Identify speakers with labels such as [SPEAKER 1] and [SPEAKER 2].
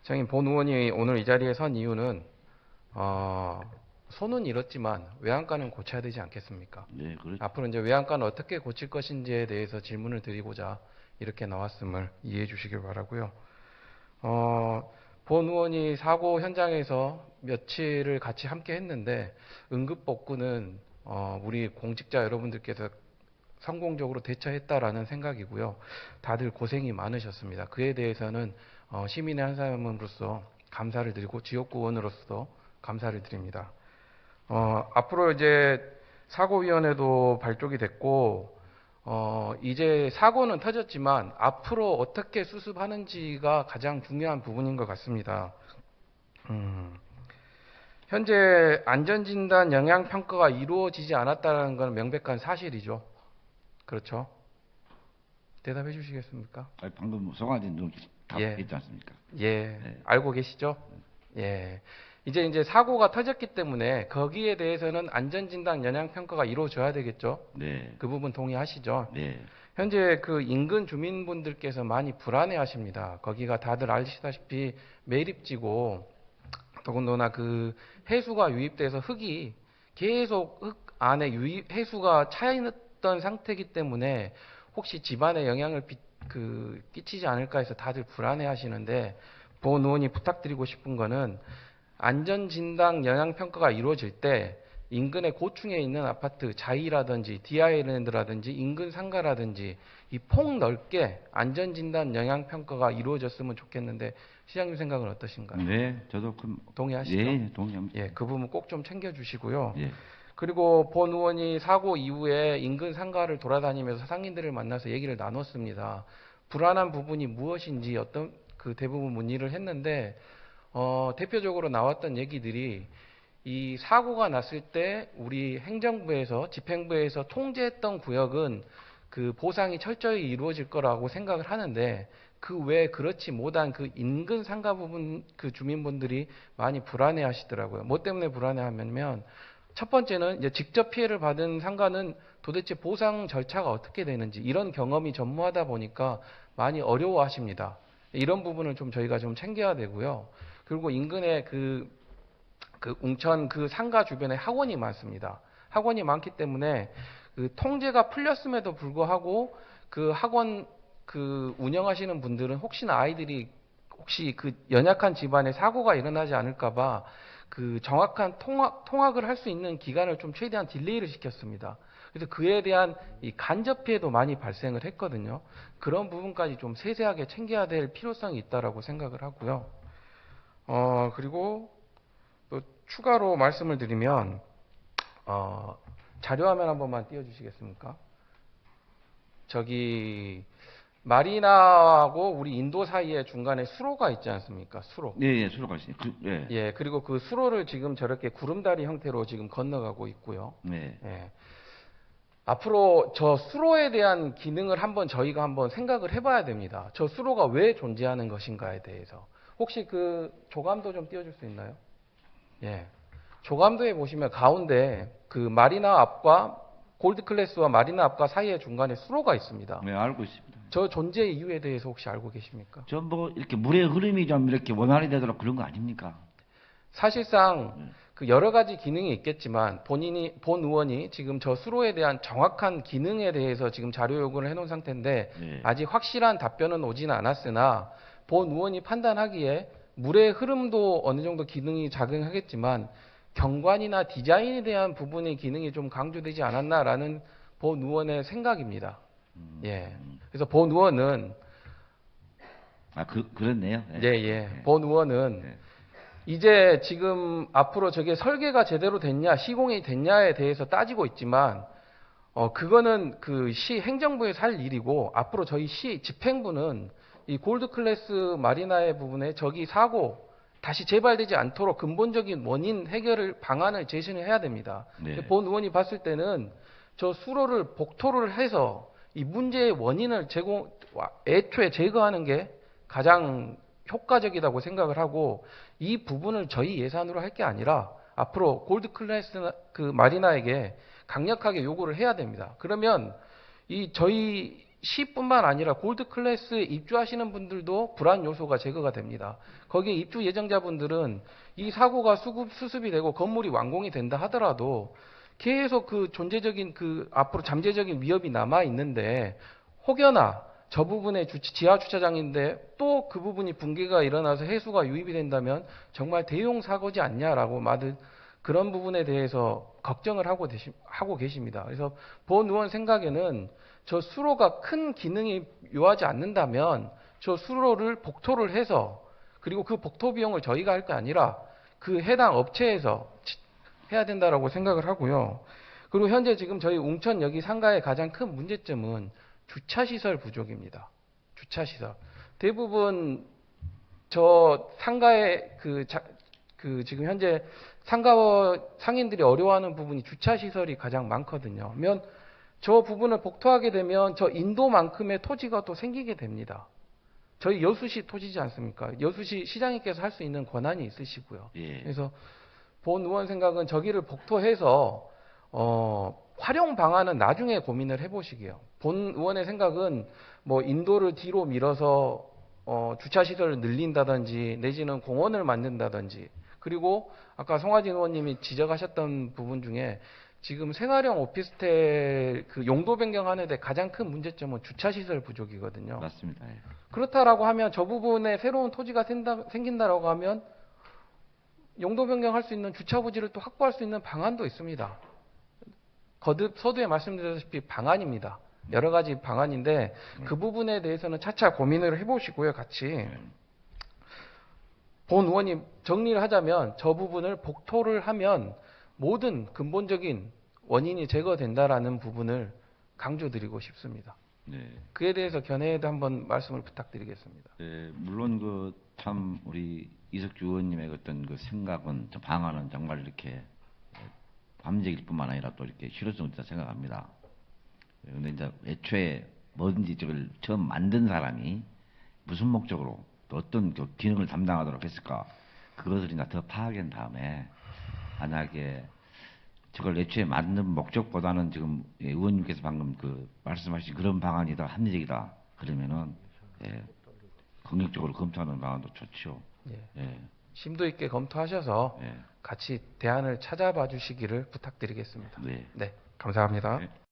[SPEAKER 1] 시장님, 본 의원이 오늘 이 자리에 선 이유는 손은 잃었지만 외양간은 고쳐야 되지 않겠습니까?
[SPEAKER 2] 네, 그렇죠.
[SPEAKER 1] 앞으로 이제 외양간을 어떻게 고칠 것인지에 대해서 질문을 드리고자 이렇게 나왔음을 이해해 주시길 바라고요. 본 의원이 사고 현장에서 며칠을 같이 함께 했는데 응급복구는 우리 공직자 여러분들께서 성공적으로 대처했다라는 생각이고요. 다들 고생이 많으셨습니다. 그에 대해서는 시민의 한 사람으로서 감사를 드리고 지역구원으로서 감사를 드립니다. 앞으로 이제 사고위원회도 발족이 됐고 이제 사고는 터졌지만 앞으로 어떻게 수습하는지가 가장 중요한 부분인 것 같습니다. 현재 안전진단 영향평가가 이루어지지 않았다는 건 명백한 사실이죠. 그렇죠? 대답해 주시겠습니까?
[SPEAKER 2] 방금 송하진 답했지 않습니까?
[SPEAKER 1] 예,
[SPEAKER 2] 네.
[SPEAKER 1] 알고 계시죠? 예. 이제 사고가 터졌기 때문에 거기에 대해서는 안전진단 영향평가가 이루어져야 되겠죠?
[SPEAKER 2] 네.
[SPEAKER 1] 그 부분 동의하시죠?
[SPEAKER 2] 네.
[SPEAKER 1] 현재 그 인근 주민분들께서 많이 불안해 하십니다. 거기가 다들 아시다시피 매립지고 더군다나 그 해수가 유입돼서 흙이 계속 흙 안에 해수가 차 있던 상태이기 때문에 혹시 집안에 영향을 끼치지 않을까 해서 다들 불안해 하시는데 본 의원이 부탁드리고 싶은 거는 안전진단 영향평가가 이루어질 때 인근의 고층에 있는 아파트 자이라든지 디아일랜드라든지 인근 상가라든지 이 폭넓게 안전진단 영향평가가 이루어졌으면 좋겠는데 시장님 생각은 어떠신가요?
[SPEAKER 2] 네, 저도
[SPEAKER 1] 동의하시죠?
[SPEAKER 2] 예, 동의합니다.
[SPEAKER 1] 예, 그 부분 꼭 좀 챙겨주시고요.
[SPEAKER 2] 예.
[SPEAKER 1] 그리고 본 의원이 사고 이후에 인근 상가를 돌아다니면서 상인들을 만나서 얘기를 나눴습니다. 불안한 부분이 무엇인지 어떤 그 대부분 문의를 했는데 대표적으로 나왔던 얘기들이 이 사고가 났을 때 우리 행정부에서 집행부에서 통제했던 구역은 그 보상이 철저히 이루어질 거라고 생각을 하는데 그 외에 그렇지 못한 그 인근 상가 부분 그 주민분들이 많이 불안해 하시더라고요. 뭐 때문에 불안해 하면 첫 번째는 이제 직접 피해를 받은 상가는 도대체 보상 절차가 어떻게 되는지 이런 경험이 전무하다 보니까 많이 어려워 하십니다. 이런 부분을 좀 저희가 좀 챙겨야 되고요. 그리고 인근에 그 웅천 그 상가 주변에 학원이 많습니다. 학원이 많기 때문에 그 통제가 풀렸음에도 불구하고 그 학원 그 운영하시는 분들은 혹시나 아이들이 혹시 그 연약한 집안에 사고가 일어나지 않을까봐 그 정확한 통학을 할 수 있는 기간을 좀 최대한 딜레이를 시켰습니다. 그래서 그에 대한 이 간접 피해도 많이 발생을 했거든요. 그런 부분까지 좀 세세하게 챙겨야 될 필요성이 있다라고 생각을 하고요. 그리고 또 추가로 말씀을 드리면 자료화면 한 번만 띄워주시겠습니까? 저기 마리나하고 우리 인도 사이에 중간에 수로가 있지 않습니까? 수로.
[SPEAKER 2] 예, 예, 수로가 있어요. 예.
[SPEAKER 1] 예, 그리고 그 수로를 지금 저렇게 구름다리 형태로 지금 건너가고 있고요.
[SPEAKER 2] 네.
[SPEAKER 1] 예. 앞으로 저 수로에 대한 기능을 저희가 한번 생각을 해봐야 됩니다. 저 수로가 왜 존재하는 것인가에 대해서. 혹시 그 조감도 좀 띄워줄 수 있나요? 예. 조감도에 보시면 가운데 그 마리나 앞과 골드 클래스와 마리나 앞과 사이에 중간에 수로가 있습니다.
[SPEAKER 2] 네, 알고 있습니다.
[SPEAKER 1] 저 존재 이유에 대해서 혹시 알고 계십니까?
[SPEAKER 2] 전 뭐 이렇게 물의 흐름이 좀 이렇게 원활히 되도록 그런 거 아닙니까?
[SPEAKER 1] 사실상 그 여러 가지 기능이 있겠지만 본 의원이 지금 저 수로에 대한 정확한 기능에 대해서 지금 자료 요구를 해놓은 상태인데
[SPEAKER 2] 네.
[SPEAKER 1] 아직 확실한 답변은 오지는 않았으나 본 의원이 판단하기에 물의 흐름도 어느 정도 기능이 작용하겠지만 경관이나 디자인에 대한 부분의 기능이 좀 강조되지 않았나라는 본 의원의 생각입니다. 예. 그래서 본 의원은
[SPEAKER 2] 그렇네요.
[SPEAKER 1] 예. 본 의원은
[SPEAKER 2] 네.
[SPEAKER 1] 이제 지금 앞으로 저게 설계가 제대로 됐냐, 시공이 됐냐에 대해서 따지고 있지만, 그거는 그 시 행정부에서 할 일이고, 앞으로 저희 시 집행부는 이 골드 클래스 마리나의 부분에 저기 사고 다시 재발되지 않도록 근본적인 원인 해결을 방안을 제시를 해야 됩니다.
[SPEAKER 2] 네.
[SPEAKER 1] 본 의원이 봤을 때는 저 수로를 복토를 해서 이 문제의 원인을 애초에 제거하는 게 가장 효과적이라고 생각을 하고 이 부분을 저희 예산으로 할 게 아니라 앞으로 골드 클래스 그 마리나에게 강력하게 요구를 해야 됩니다. 그러면 이 저희 C뿐만 아니라 골드 클래스에 입주하시는 분들도 불안 요소가 제거가 됩니다. 거기에 입주 예정자분들은 이 사고가 수습이 되고 건물이 완공이 된다 하더라도 계속 그 존재적인 그 앞으로 잠재적인 위협이 남아 있는데 혹여나 저 부분에 지하 주차장인데 또 그 부분이 붕괴가 일어나서 해수가 유입이 된다면 정말 대형 사고지 않냐라고 그런 부분에 대해서 걱정을 하고 계십니다. 그래서 본 의원 생각에는 저 수로가 큰 기능이 요하지 않는다면 저 수로를 복토를 해서 그리고 그 복토 비용을 저희가 할 게 아니라 그 해당 업체에서 해야 된다라고 생각을 하고요. 그리고 현재 지금 저희 웅천여기 상가의 가장 큰 문제점은 주차시설 부족입니다. 주차시설. 대부분 저 상가의 지금 현재 상인들이 어려워하는 부분이 주차시설이 가장 많거든요. 저 부분을 복토하게 되면 저 인도만큼의 토지가 또 생기게 됩니다. 저희 여수시 토지지 않습니까? 여수시 시장님께서 할 수 있는 권한이 있으시고요.
[SPEAKER 2] 예.
[SPEAKER 1] 그래서 본 의원 생각은 저기를 복토해서 활용 방안은 나중에 고민을 해보시게요. 본 의원의 생각은 뭐 인도를 뒤로 밀어서 주차 시설을 늘린다든지 내지는 공원을 만든다든지 그리고 아까 송하진 의원님이 지적하셨던 부분 중에 지금 생활형 오피스텔 그 용도 변경하는데 가장 큰 문제점은 주차 시설 부족이거든요.
[SPEAKER 2] 맞습니다. 예.
[SPEAKER 1] 그렇다라고 하면 저 부분에 새로운 토지가 생긴다라고 하면 용도 변경할 수 있는 주차 부지를 또 확보할 수 있는 방안도 있습니다. 거듭 서두에 말씀드렸다시피 방안입니다. 여러 가지 방안인데 그 부분에 대해서는 차차 고민을 해보시고요, 같이. 본 의원님 정리를 하자면 저 부분을 복토를 하면 모든 근본적인 원인이 제거된다라는 부분을 강조드리고 싶습니다.
[SPEAKER 2] 네.
[SPEAKER 1] 그에 대해서 견해에도 한번 말씀을 부탁드리겠습니다.
[SPEAKER 2] 네, 물론 그 참 우리 이석주 의원님의 어떤 그 생각은 저 방안은 정말 이렇게 감적일 뿐만 아니라 또 이렇게 실효성이 있다 생각합니다. 그런데 이제 애초에 뭐든지 저걸 처음 만든 사람이 무슨 목적으로 또 어떤 그 기능을 담당하도록 했을까 그것을 이제 더 파악한 다음에 만약에 저걸 애초에 만든 목적보다는 지금 의원님께서 방금 그 말씀하신 그런 방안이 더 합리적이다 그러면은 긍정적으로 검토하는 방안도 좋죠.
[SPEAKER 1] 예.
[SPEAKER 2] 예.
[SPEAKER 1] 심도 있게 검토하셔서
[SPEAKER 2] 예.
[SPEAKER 1] 같이 대안을 찾아봐 주시기를 부탁드리겠습니다.
[SPEAKER 2] 네.
[SPEAKER 1] 네, 감사합니다.
[SPEAKER 2] 네.